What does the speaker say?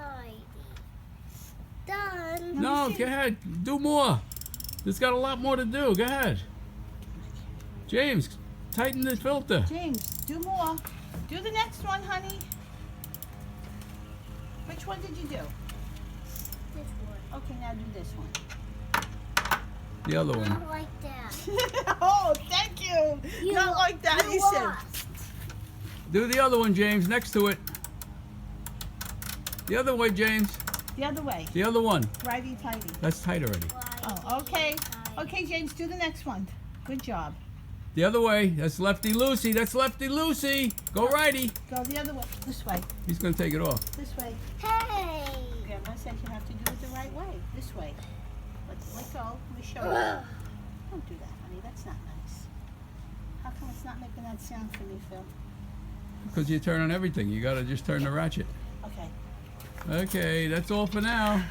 tidy. Done. No, go ahead. Do more. There's got a lot more to do. Go ahead. James, tighten the filter. James, do more. Do the next one, honey. Which one did you do? This one. Okay, now do this one. The other one. Not like that. Oh, thank you. Not like that, You he said. lost. Do the other one, James, next to it. The other way, James. The other way. The other one. Righty tighty. That's tight already. Oh, okay. Okay, James, do the next one. Good job. The other way. That's lefty loosey. That's lefty loosey. Go righty. Go the other way. This way. He's going to take it off. This way. Hey. Grandma says you have to do it the right way. This way. Let go. Let me show you. Don't do that, honey. That's not nice. How come it's not making that sound for me, Phil? Because you turn on everything. You got to just turn the ratchet. Okay. Okay, that's all for now.